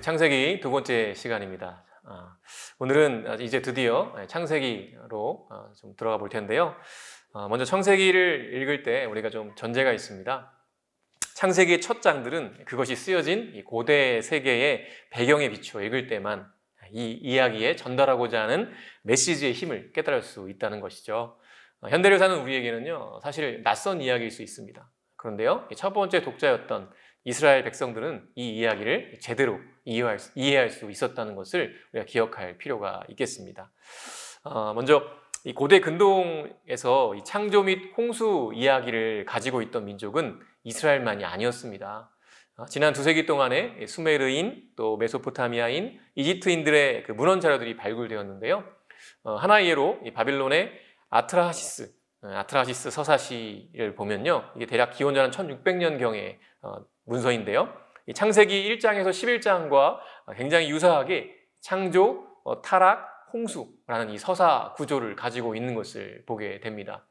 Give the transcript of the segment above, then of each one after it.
창세기 두 번째 시간입니다. 오늘은 이제 드디어 창세기로 좀 들어가 볼 텐데요. 먼저 창세기를 읽을 때 우리가 좀 전제가 있습니다. 창세기의 첫 장들은 그것이 쓰여진 이 고대 세계의 배경에 비추어 읽을 때만 이 이야기에 전달하고자 하는 메시지의 힘을 깨달을 수 있다는 것이죠. 현대를 사는 우리에게는요, 사실 낯선 이야기일 수 있습니다. 그런데요, 첫 번째 독자였던 이스라엘 백성들은 이 이야기를 제대로 이해할 수 있었다는 것을 우리가 기억할 필요가 있겠습니다. 먼저 이 고대 근동에서 이 창조 및 홍수 이야기를 가지고 있던 민족은 이스라엘만이 아니었습니다. 지난 두세기 동안에 수메르인, 또 메소포타미아인, 이집트인들의 그 문헌 자료들이 발굴되었는데요. 하나의 예로 이 바빌론의 아트라시스 서사시를 보면요, 이게 대략 기원전 1600년경의 문서인데요. 이 창세기 1장에서 11장과 굉장히 유사하게 창조, 타락, 홍수라는 이 서사 구조를 가지고 있는 것을 보게 됩니다.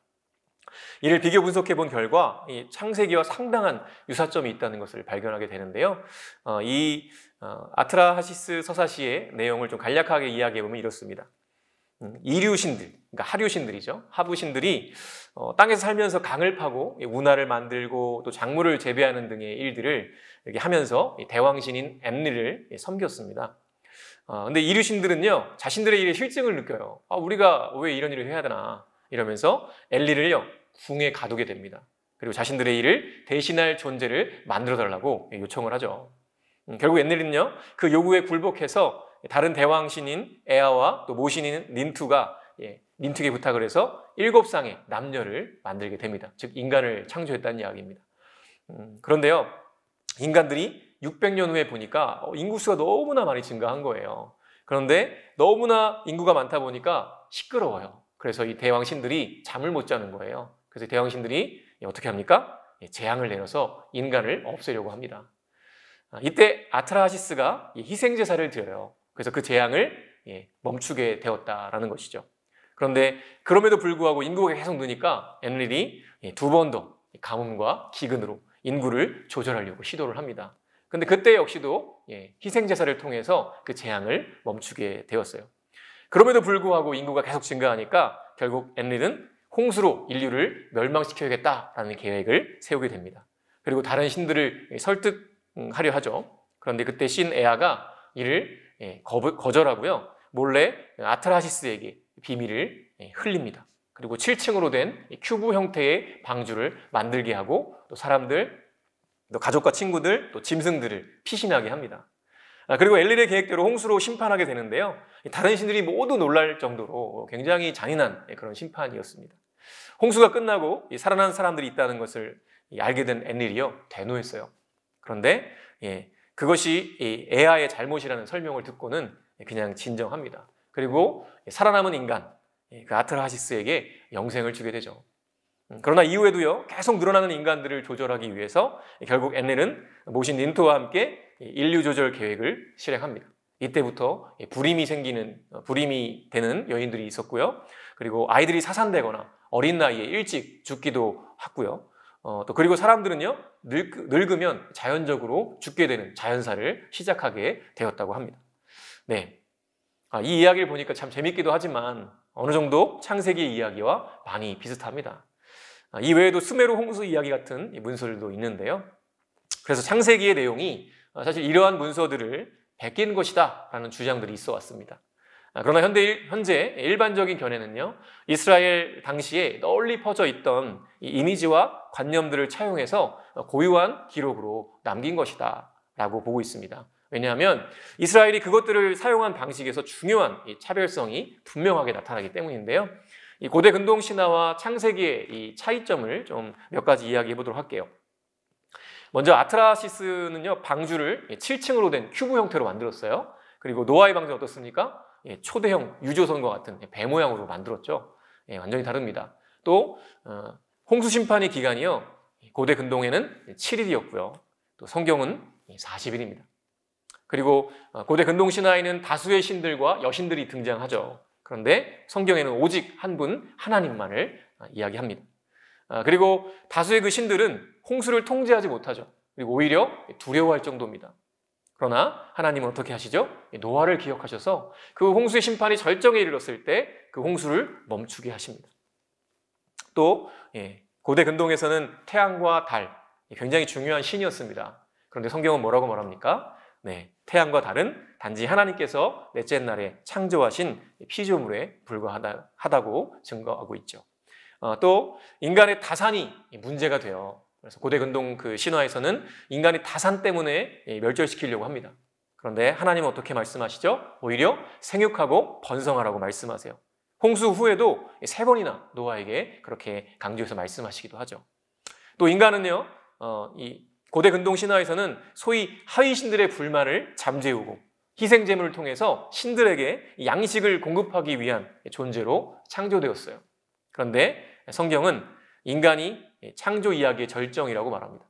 이를 비교 분석해 본 결과 이 창세기와 상당한 유사점이 있다는 것을 발견하게 되는데요. 이 아트라하시스 서사시의 내용을 좀 간략하게 이야기해 보면 이렇습니다. 이류신들, 그러니까 하류신들이죠. 하부신들이 땅에서 살면서 강을 파고 운하를 만들고 또 작물을 재배하는 등의 일들을 이렇게 하면서 대왕신인 엠리를 섬겼습니다. 근데 이류신들은요, 자신들의 일에 실증을 느껴요. 우리가 왜 이런 일을 해야 되나 이러면서 엘리를요, 궁에 가두게 됩니다. 그리고 자신들의 일을 대신할 존재를 만들어 달라고 요청을 하죠. 결국 엠리는요, 그 요구에 굴복해서 다른 대왕신인 에아와 또 모신인 닌투에게 부탁을 해서 7쌍의 남녀를 만들게 됩니다. 즉 인간을 창조했다는 이야기입니다. 그런데요, 인간들이 600년 후에 보니까 인구수가 너무나 많이 증가한 거예요. 그런데 너무나 인구가 많다 보니까 시끄러워요. 그래서 이 대왕신들이 잠을 못 자는 거예요. 그래서 대왕신들이 어떻게 합니까? 재앙을 내려서 인간을 없애려고 합니다. 이때 아트라하시스가 희생제사를 드려요. 그래서 그 재앙을 멈추게 되었다라는 것이죠. 그런데 그럼에도 불구하고 인구가 계속 느니까 엔릴이 두 번 더 가뭄과 기근으로 인구를 조절하려고 시도를 합니다. 근데 그때 역시도 희생제사를 통해서 그 재앙을 멈추게 되었어요. 그럼에도 불구하고 인구가 계속 증가하니까 결국 엔릴은 홍수로 인류를 멸망시켜야겠다라는 계획을 세우게 됩니다. 그리고 다른 신들을 설득하려 하죠. 그런데 그때 신 에아가 이를 거절하고요, 몰래 아트라시스에게 비밀을 흘립니다. 그리고 7층으로 된 큐브 형태의 방주를 만들게 하고 또 사람들, 또 가족과 친구들, 또 짐승들을 피신하게 합니다. 그리고 엘릴의 계획대로 홍수로 심판하게 되는데요, 다른 신들이 모두 놀랄 정도로 굉장히 잔인한 그런 심판이었습니다. 홍수가 끝나고 살아난 사람들이 있다는 것을 알게 된 엔릴이요, 대노했어요. 그런데 그것이 에아의 잘못이라는 설명을 듣고는 그냥 진정합니다. 그리고 살아남은 인간, 그 아트라하시스에게 영생을 주게 되죠. 그러나 이후에도요, 계속 늘어나는 인간들을 조절하기 위해서 결국 엔릴은 모신 닌토와 함께 인류 조절 계획을 실행합니다. 이때부터 불임이 되는 여인들이 있었고요. 그리고 아이들이 사산되거나 어린 나이에 일찍 죽기도 하고요. 또 그리고 사람들은요, 늙으면 자연적으로 죽게 되는 자연사를 시작하게 되었다고 합니다. 네, 이 이야기를 보니까 참 재밌기도 하지만 어느 정도 창세기 이야기와 많이 비슷합니다. 이 외에도 수메르 홍수 이야기 같은 문서들도 있는데요. 그래서 창세기의 내용이 사실 이러한 문서들을 베낀 것이다 라는 주장들이 있어 왔습니다. 그러나 현재 일반적인 견해는요, 이스라엘 당시에 널리 퍼져 있던 이 이미지와 관념들을 차용해서 고유한 기록으로 남긴 것이다 라고 보고 있습니다. 왜냐하면 이스라엘이 그것들을 사용한 방식에서 중요한 이 차별성이 분명하게 나타나기 때문인데요. 이 고대 근동 신화와 창세기의 이 차이점을 좀 몇 가지 이야기해 보도록 할게요. 먼저 아트라시스는요, 방주를 7층으로 된 큐브 형태로 만들었어요. 그리고 노아의 방주는 어떻습니까? 초대형 유조선과 같은 배 모양으로 만들었죠. 완전히 다릅니다. 또 홍수 심판의 기간이요, 고대 근동에는 7일이었고요. 또 성경은 40일입니다. 그리고 고대 근동 신화에는 다수의 신들과 여신들이 등장하죠. 그런데 성경에는 오직 한 분 하나님만을 이야기합니다. 그리고 다수의 그 신들은 홍수를 통제하지 못하죠. 그리고 오히려 두려워할 정도입니다. 그러나 하나님은 어떻게 하시죠? 노아를 기억하셔서 그 홍수의 심판이 절정에 이르렀을 때 그 홍수를 멈추게 하십니다. 또 고대 근동에서는 태양과 달, 굉장히 중요한 신이었습니다. 그런데 성경은 뭐라고 말합니까? 태양과 달은 단지 하나님께서 넷째 날에 창조하신 피조물에 불과하다고 증거하고 있죠. 또 인간의 타산이 문제가 돼요. 그래서 고대 근동 그 신화에서는 인간의 타산 때문에 멸절시키려고 합니다. 그런데 하나님은 어떻게 말씀하시죠? 오히려 생육하고 번성하라고 말씀하세요. 홍수 후에도 3번이나 노아에게 그렇게 강조해서 말씀하시기도 하죠. 또 인간은요, 이 고대 근동 신화에서는 소위 하위 신들의 불만을 잠재우고 희생제물을 통해서 신들에게 양식을 공급하기 위한 존재로 창조되었어요. 그런데 성경은 인간이 창조 이야기의 절정이라고 말합니다.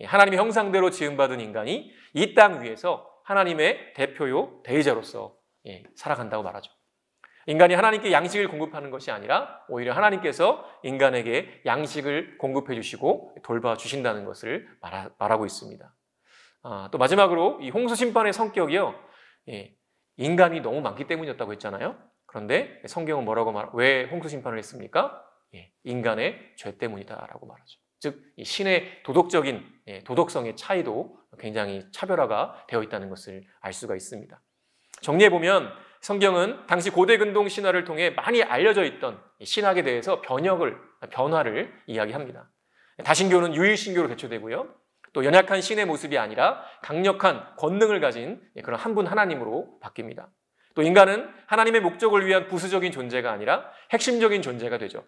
하나님의 형상대로 지음받은 인간이 이 땅 위에서 하나님의 대표요 대의자로서 살아간다고 말하죠. 인간이 하나님께 양식을 공급하는 것이 아니라 오히려 하나님께서 인간에게 양식을 공급해 주시고 돌봐주신다는 것을 말하고 있습니다. 또 마지막으로 이 홍수 심판의 성격이요, 인간이 너무 많기 때문이었다고 했잖아요. 그런데 성경은 왜 홍수 심판을 했습니까? 인간의 죄 때문이다라고 말하죠. 즉 신의 도덕적인 도덕성의 차이도 굉장히 차별화가 되어 있다는 것을 알 수가 있습니다. 정리해보면 성경은 당시 고대 근동 신화를 통해 많이 알려져 있던 신학에 대해서 변화를 이야기합니다. 다신교는 유일신교로 대표되고요. 또 연약한 신의 모습이 아니라 강력한 권능을 가진 그런 한 분 하나님으로 바뀝니다. 또 인간은 하나님의 목적을 위한 부수적인 존재가 아니라 핵심적인 존재가 되죠.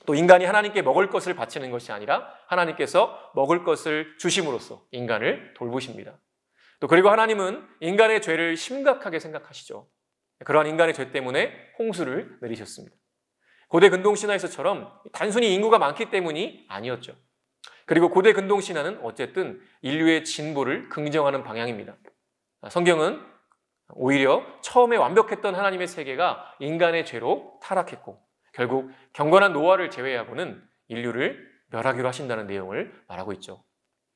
또 인간이 하나님께 먹을 것을 바치는 것이 아니라 하나님께서 먹을 것을 주심으로써 인간을 돌보십니다. 또 그리고 하나님은 인간의 죄를 심각하게 생각하시죠. 그러한 인간의 죄 때문에 홍수를 내리셨습니다. 고대 근동 신화에서처럼 단순히 인구가 많기 때문이 아니었죠. 그리고 고대 근동 신화는 어쨌든 인류의 진보를 긍정하는 방향입니다. 성경은 오히려 처음에 완벽했던 하나님의 세계가 인간의 죄로 타락했고 결국 경건한 노아를 제외하고는 인류를 멸하기로 하신다는 내용을 말하고 있죠.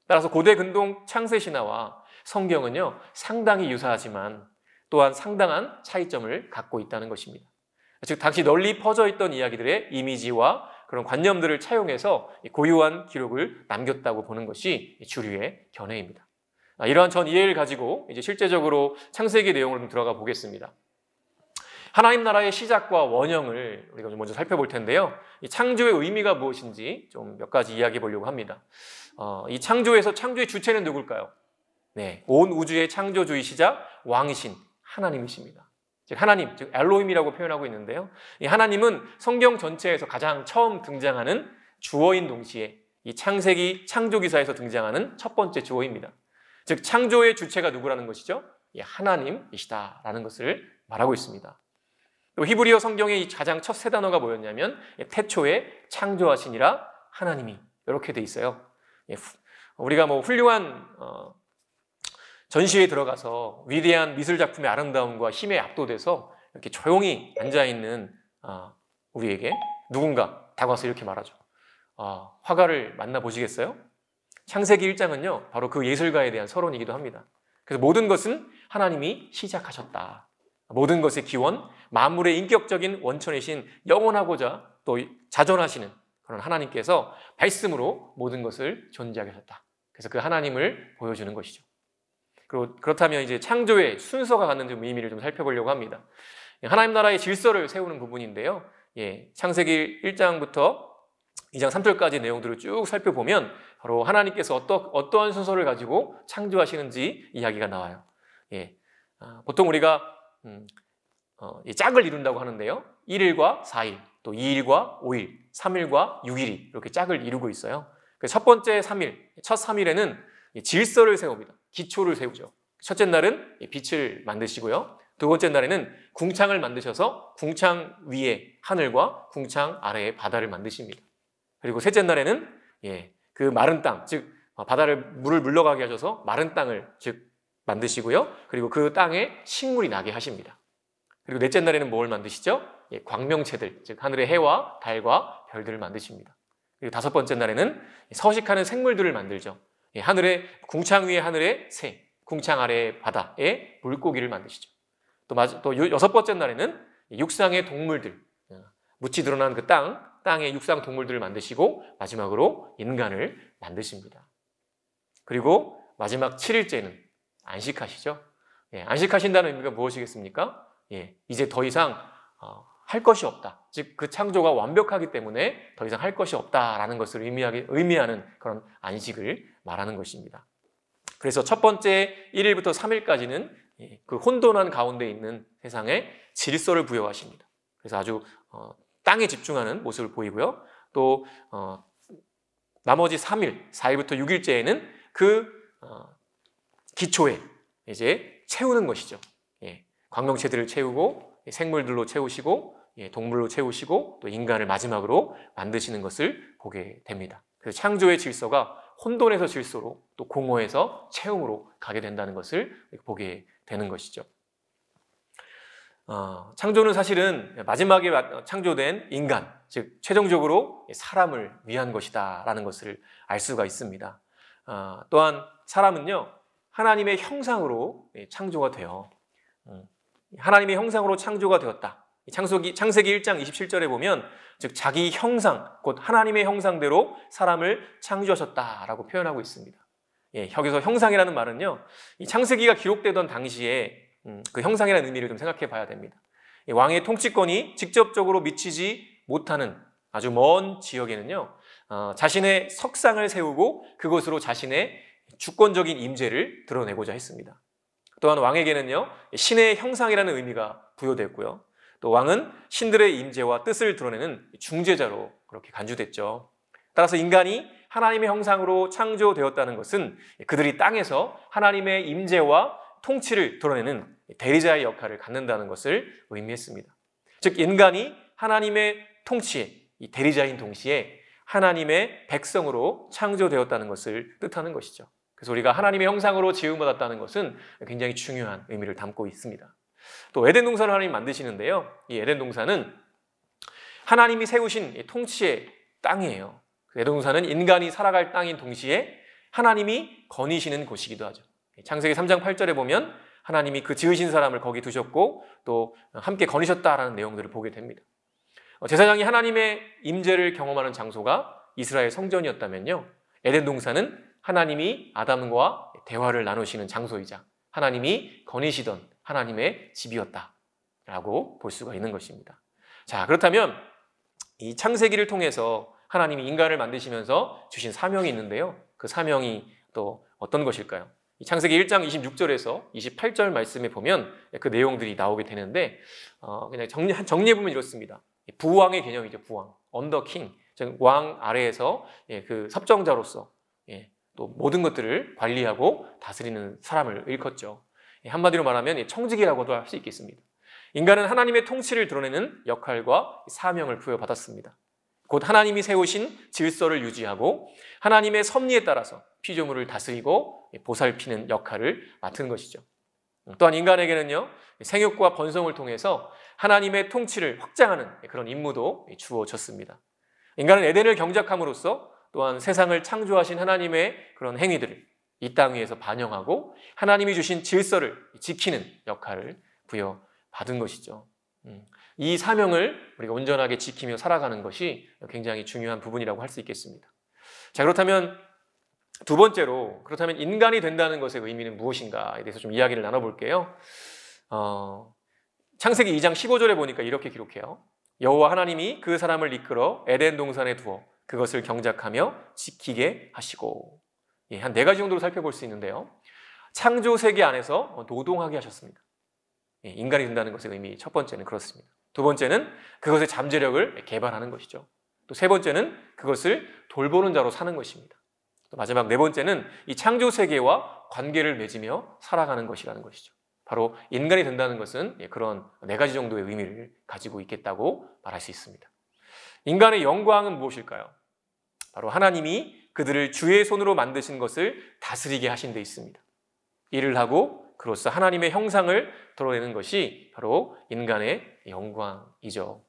따라서 고대 근동 창세 신화와 성경은요, 상당히 유사하지만 또한 상당한 차이점을 갖고 있다는 것입니다. 즉 당시 널리 퍼져 있던 이야기들의 이미지와 그런 관념들을 차용해서 고유한 기록을 남겼다고 보는 것이 주류의 견해입니다. 이러한 전 이해를 가지고 이제 실제적으로 창세기 내용으로 좀 들어가 보겠습니다. 하나님 나라의 시작과 원형을 우리가 먼저 살펴볼 텐데요. 이 창조의 의미가 무엇인지 좀 몇 가지 이야기해 보려고 합니다. 이 창조에서 창조의 주체는 누굴까요? 온 우주의 창조주이시자 왕이신 하나님이십니다. 즉 하나님, 즉 엘로힘이라고 표현하고 있는데요. 이 하나님은 성경 전체에서 가장 처음 등장하는 주어인 동시에 이 창세기 창조기사에서 등장하는 첫 번째 주어입니다. 즉 창조의 주체가 누구라는 것이죠? 하나님이시다라는 것을 말하고 있습니다. 또 히브리어 성경의 가장 첫 세 단어가 뭐였냐면 태초에 창조하시니라 하나님이 이렇게 돼 있어요. 우리가 훌륭한 전시회에 들어가서 위대한 미술 작품의 아름다움과 힘에 압도돼서 이렇게 조용히 앉아있는 우리에게 누군가 다가와서 이렇게 말하죠. 화가를 만나보시겠어요? 창세기 1장은요 바로 그 예술가에 대한 서론이기도 합니다. 그래서 모든 것은 하나님이 시작하셨다. 모든 것의 기원, 만물의 인격적인 원천이신 영원하고자 또 자존하시는 그런 하나님께서 말씀으로 모든 것을 존재하게 하셨다. 그래서 그 하나님을 보여주는 것이죠. 그렇다면 이제 창조의 순서가 갖는 좀 의미를 좀 살펴보려고 합니다. 하나님 나라의 질서를 세우는 부분인데요. 창세기 1장부터 2장 3절까지 내용들을 쭉 살펴보면 바로 하나님께서 어떠한 순서를 가지고 창조하시는지 이야기가 나와요. 보통 우리가 짝을 이룬다고 하는데요. 1일과 4일, 또 2일과 5일, 3일과 6일이 이렇게 짝을 이루고 있어요. 첫 번째 3일, 첫 3일에는 질서를 세웁니다. 기초를 세우죠. 첫째 날은 빛을 만드시고요. 두 번째 날에는 궁창을 만드셔서 궁창 위에 하늘과 궁창 아래에 바다를 만드십니다. 그리고 셋째 날에는 그 마른 땅, 즉 물을 물러가게 하셔서 마른 땅을 즉 만드시고요. 그리고 그 땅에 식물이 나게 하십니다. 그리고 넷째 날에는 뭘 만드시죠? 광명체들, 즉 하늘의 해와 달과 별들을 만드십니다. 그리고 다섯 번째 날에는 서식하는 생물들을 만들죠. 하늘의 궁창 위의 하늘의 새, 궁창 아래 바다에 물고기를 만드시죠. 또 여섯 번째 날에는 육상의 동물들, 묻이 드러난 그 땅의 육상 동물들을 만드시고 마지막으로 인간을 만드십니다. 그리고 마지막 7일째는 안식하시죠. 안식하신다는 의미가 무엇이겠습니까? 이제 더 이상 할 것이 없다. 즉 그 창조가 완벽하기 때문에 더 이상 할 것이 없다라는 것을 의미하는 그런 안식을 말하는 것입니다. 그래서 첫 번째 1일부터 3일까지는 그 혼돈한 가운데 있는 세상에 질서를 부여하십니다. 그래서 아주 땅에 집중하는 모습을 보이고요. 또 나머지 3일, 4일부터 6일째에는 그 기초에 이제 채우는 것이죠. 광명체들을 채우고 생물들로 채우시고 동물로 채우시고 또 인간을 마지막으로 만드시는 것을 보게 됩니다. 그래서 창조의 질서가 혼돈에서 질서로 또 공허에서 채움으로 가게 된다는 것을 보게 되는 것이죠. 창조는 사실은 마지막에 창조된 인간, 즉 최종적으로 사람을 위한 것이다 라는 것을 알 수가 있습니다. 또한 사람은요 하나님의 형상으로 창조가 되어 하나님의 형상으로 창조가 되었다. 창세기 1장 27절에 보면 즉 자기 형상, 곧 하나님의 형상대로 사람을 창조하셨다라고 표현하고 있습니다. 여기서 형상이라는 말은요 이 창세기가 기록되던 당시에 그 형상이라는 의미를 좀 생각해 봐야 됩니다. 왕의 통치권이 직접적으로 미치지 못하는 아주 먼 지역에는요 자신의 석상을 세우고 그것으로 자신의 주권적인 임재를 드러내고자 했습니다. 또한 왕에게는요 신의 형상이라는 의미가 부여됐고요. 또 왕은 신들의 임재와 뜻을 드러내는 중재자로 그렇게 간주됐죠. 따라서 인간이 하나님의 형상으로 창조되었다는 것은 그들이 땅에서 하나님의 임재와 통치를 드러내는 대리자의 역할을 갖는다는 것을 의미했습니다. 즉 인간이 하나님의 통치의 이 대리자인 동시에 하나님의 백성으로 창조되었다는 것을 뜻하는 것이죠. 그래서 우리가 하나님의 형상으로 지음받았다는 것은 굉장히 중요한 의미를 담고 있습니다. 또 에덴 동산을 하나님 만드시는데요. 이 에덴 동산은 하나님이 세우신 통치의 땅이에요. 에덴 동산은 인간이 살아갈 땅인 동시에 하나님이 거니시는 곳이기도 하죠. 창세기 3장 8절에 보면 하나님이 그 지으신 사람을 거기 두셨고 또 함께 거니셨다라는 내용들을 보게 됩니다. 제사장이 하나님의 임재를 경험하는 장소가 이스라엘 성전이었다면요. 에덴 동산은 하나님이 아담과 대화를 나누시는 장소이자 하나님이 거니시던 하나님의 집이었다라고 볼 수가 있는 것입니다. 자, 그렇다면 이 창세기를 통해서 하나님이 인간을 만드시면서 주신 사명이 있는데요. 그 사명이 또 어떤 것일까요? 이 창세기 1장 26절에서 28절 말씀에 보면 그 내용들이 나오게 되는데 그냥 정리해보면 이렇습니다. 부왕의 개념이죠. 부왕, 언더 킹, 즉 왕 아래에서 그 섭정자로서 또 모든 것들을 관리하고 다스리는 사람을 일컫죠. 한마디로 말하면 청직이라고도 할 수 있겠습니다. 인간은 하나님의 통치를 드러내는 역할과 사명을 부여받았습니다. 곧 하나님이 세우신 질서를 유지하고 하나님의 섭리에 따라서 피조물을 다스리고 보살피는 역할을 맡은 것이죠. 또한 인간에게는요 생육과 번성을 통해서 하나님의 통치를 확장하는 그런 임무도 주어졌습니다. 인간은 에덴을 경작함으로써 또한 세상을 창조하신 하나님의 그런 행위들을 이 땅 위에서 반영하고 하나님이 주신 질서를 지키는 역할을 부여받은 것이죠. 이 사명을 우리가 온전하게 지키며 살아가는 것이 굉장히 중요한 부분이라고 할 수 있겠습니다. 자, 그렇다면 두 번째로 그렇다면 인간이 된다는 것의 의미는 무엇인가에 대해서 좀 이야기를 나눠볼게요. 창세기 2장 15절에 보니까 이렇게 기록해요. 여호와 하나님이 그 사람을 이끌어 에덴 동산에 두어 그것을 경작하며 지키게 하시고 한 4가지 정도로 살펴볼 수 있는데요. 창조 세계 안에서 노동하게 하셨습니다. 인간이 된다는 것의 의미 첫 번째는 그렇습니다. 두 번째는 그것의 잠재력을 개발하는 것이죠. 또 세 번째는 그것을 돌보는 자로 사는 것입니다. 또 마지막 4번째는 이 창조 세계와 관계를 맺으며 살아가는 것이라는 것이죠. 바로 인간이 된다는 것은 그런 4가지 정도의 의미를 가지고 있겠다고 말할 수 있습니다. 인간의 영광은 무엇일까요? 바로 하나님이 그들을 주의 손으로 만드신 것을 다스리게 하신 데 있습니다. 일을 하고 그로써 하나님의 형상을 드러내는 것이 바로 인간의 영광이죠.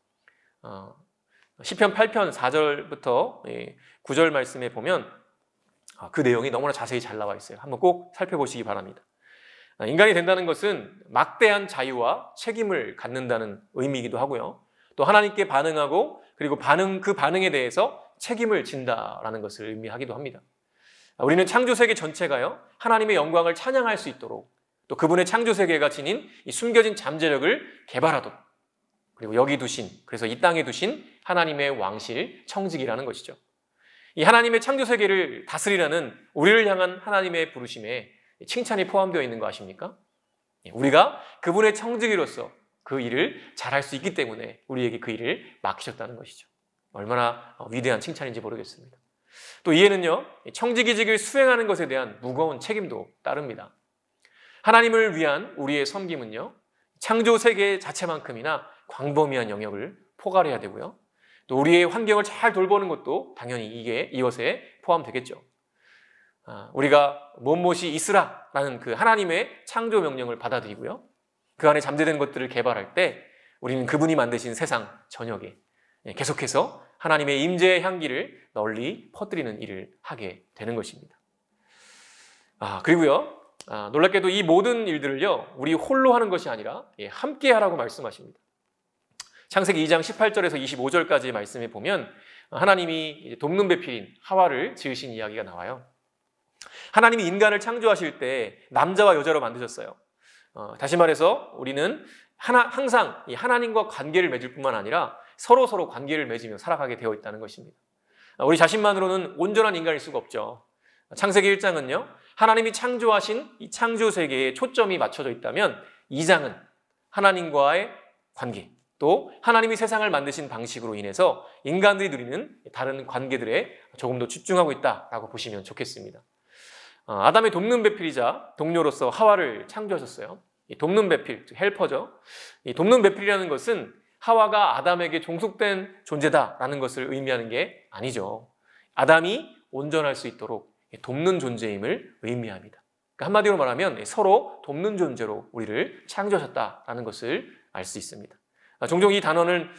시편 8편 4절부터 9절 말씀에 보면 그 내용이 너무나 자세히 잘 나와 있어요. 한번 꼭 살펴보시기 바랍니다. 인간이 된다는 것은 막대한 자유와 책임을 갖는다는 의미이기도 하고요. 또 하나님께 반응하고 그리고 그 반응에 대해서 책임을 진다라는 것을 의미하기도 합니다. 우리는 창조세계 전체가요, 하나님의 영광을 찬양할 수 있도록 또 그분의 창조세계가 지닌 이 숨겨진 잠재력을 개발하도록 그리고 여기 두신, 그래서 이 땅에 두신 하나님의 왕실, 청직이라는 것이죠. 이 하나님의 창조세계를 다스리라는 우리를 향한 하나님의 부르심에 칭찬이 포함되어 있는 거 아십니까? 우리가 그분의 청지기로서 그 일을 잘할 수 있기 때문에 우리에게 그 일을 맡기셨다는 것이죠. 얼마나 위대한 칭찬인지 모르겠습니다. 또 이에는요, 청지기직을 수행하는 것에 대한 무거운 책임도 따릅니다. 하나님을 위한 우리의 섬김은요, 창조세계 자체만큼이나 광범위한 영역을 포괄해야 되고요. 또 우리의 환경을 잘 돌보는 것도 당연히 이것에 포함되겠죠. 우리가 무엇이 있으라라는 그 하나님의 창조 명령을 받아들이고요. 그 안에 잠재된 것들을 개발할 때 우리는 그분이 만드신 세상 전역에 계속해서 하나님의 임재의 향기를 널리 퍼뜨리는 일을 하게 되는 것입니다. 그리고요, 놀랍게도 이 모든 일들을요, 우리 홀로 하는 것이 아니라 함께 하라고 말씀하십니다. 창세기 2장 18절에서 25절까지의 말씀에 보면 하나님이 돕는 배필인 하와를 지으신 이야기가 나와요. 하나님이 인간을 창조하실 때 남자와 여자로 만드셨어요. 다시 말해서 우리는 항상 이 하나님과 관계를 맺을 뿐만 아니라 서로 관계를 맺으며 살아가게 되어 있다는 것입니다. 우리 자신만으로는 온전한 인간일 수가 없죠. 창세기 1장은요, 하나님이 창조하신 이 창조 세계에 초점이 맞춰져 있다면 2장은 하나님과의 관계, 또 하나님이 세상을 만드신 방식으로 인해서 인간들이 누리는 다른 관계들에 조금 더 집중하고 있다라고 보시면 좋겠습니다. 아담의 돕는 배필이자 동료로서 하와를 창조하셨어요. 이 돕는 배필, 즉 헬퍼죠. 이 돕는 배필이라는 것은 하와가 아담에게 종속된 존재다라는 것을 의미하는 게 아니죠. 아담이 온전할 수 있도록 돕는 존재임을 의미합니다. 그러니까 한마디로 말하면 서로 돕는 존재로 우리를 창조하셨다라는 것을 알 수 있습니다. 종종 이 단어는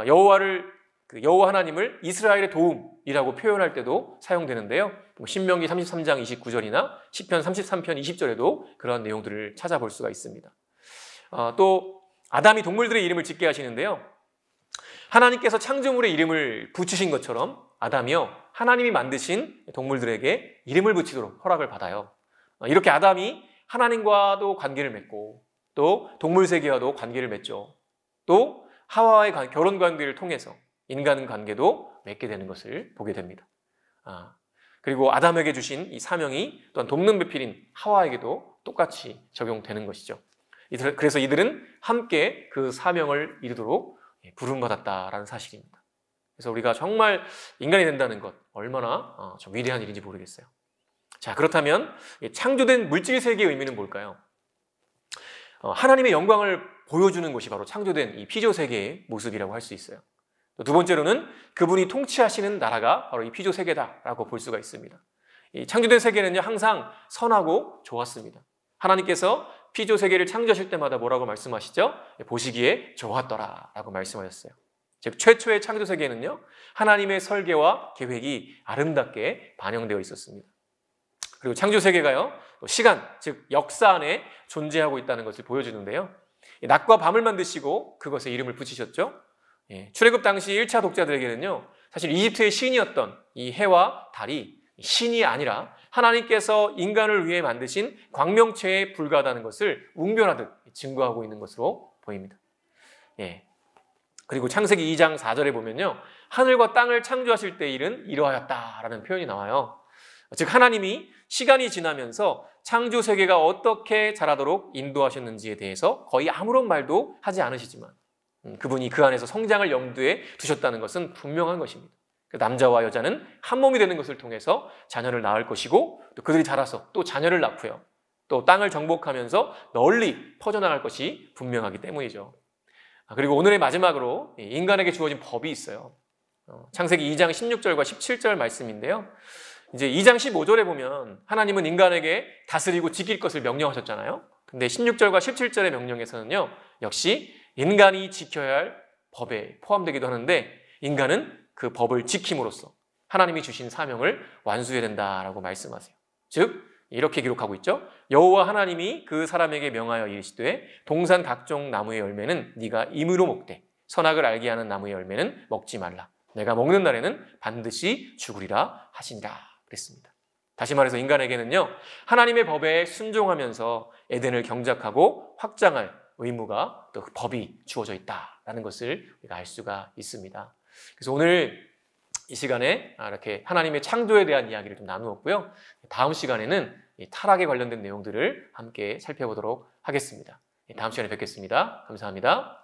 여호와 하나님을 이스라엘의 도움이라고 표현할 때도 사용되는데요. 신명기 33장 29절이나 시편 33편 20절에도 그러한 내용들을 찾아볼 수가 있습니다. 또 아담이 동물들의 이름을 짓게 하시는데요. 하나님께서 창조물의 이름을 붙이신 것처럼 아담이요, 하나님이 만드신 동물들에게 이름을 붙이도록 허락을 받아요. 이렇게 아담이 하나님과도 관계를 맺고 또 동물 세계와도 관계를 맺죠. 또 하와와의 결혼 관계를 통해서 인간 관계도 맺게 되는 것을 보게 됩니다. 그리고 아담에게 주신 이 사명이 또한 돕는 배필인 하와에게도 똑같이 적용되는 것이죠. 그래서 이들은 함께 그 사명을 이루도록 부름받았다라는 사실입니다. 그래서 우리가 정말 인간이 된다는 것 얼마나 좀 위대한 일인지 모르겠어요. 자, 그렇다면 창조된 물질 세계의 의미는 뭘까요? 하나님의 영광을 보여주는 것이 바로 창조된 이 피조 세계의 모습이라고 할 수 있어요. 또 두 번째로는 그분이 통치하시는 나라가 바로 이 피조 세계다라고 볼 수가 있습니다. 이 창조된 세계는요, 항상 선하고 좋았습니다. 하나님께서 피조 세계를 창조하실 때마다 뭐라고 말씀하시죠? 보시기에 좋았더라라고 말씀하셨어요. 즉 최초의 창조 세계는요, 하나님의 설계와 계획이 아름답게 반영되어 있었습니다. 그리고 창조 세계가요, 시간, 즉 역사 안에 존재하고 있다는 것을 보여주는데요. 낮과 밤을 만드시고 그것에 이름을 붙이셨죠. 출애굽 당시 1차 독자들에게는요, 사실 이집트의 신이었던 이 해와 달이 신이 아니라 하나님께서 인간을 위해 만드신 광명체에 불과하다는 것을 웅변하듯 증거하고 있는 것으로 보입니다. 그리고 창세기 2장 4절에 보면요, 하늘과 땅을 창조하실 때 일은 이러하였다라는 표현이 나와요. 즉 하나님이 시간이 지나면서 창조 세계가 어떻게 자라도록 인도하셨는지에 대해서 거의 아무런 말도 하지 않으시지만 그분이 그 안에서 성장을 염두에 두셨다는 것은 분명한 것입니다. 남자와 여자는 한 몸이 되는 것을 통해서 자녀를 낳을 것이고 또 그들이 자라서 또 자녀를 낳고요, 또 땅을 정복하면서 널리 퍼져나갈 것이 분명하기 때문이죠. 그리고 오늘의 마지막으로 인간에게 주어진 법이 있어요. 창세기 2장 16절과 17절 말씀인데요. 이제 2장 15절에 보면 하나님은 인간에게 다스리고 지킬 것을 명령하셨잖아요. 근데 16절과 17절의 명령에서는요, 역시 인간이 지켜야 할 법에 포함되기도 하는데 인간은 그 법을 지킴으로써 하나님이 주신 사명을 완수해야 된다라고 말씀하세요. 즉 이렇게 기록하고 있죠. 여호와 하나님이 그 사람에게 명하여 이르시되 동산 각종 나무의 열매는 네가 임으로 먹되 선악을 알게 하는 나무의 열매는 먹지 말라. 내가 먹는 날에는 반드시 죽으리라 하신다 그랬습니다. 다시 말해서 인간에게는요, 하나님의 법에 순종하면서 에덴을 경작하고 확장할 의무가, 또 그 법이 주어져 있다라는 것을 우리가 알 수가 있습니다. 그래서 오늘 이 시간에 이렇게 하나님의 창조에 대한 이야기를 좀 나누었고요. 다음 시간에는 이 타락에 관련된 내용들을 함께 살펴보도록 하겠습니다. 다음 시간에 뵙겠습니다. 감사합니다.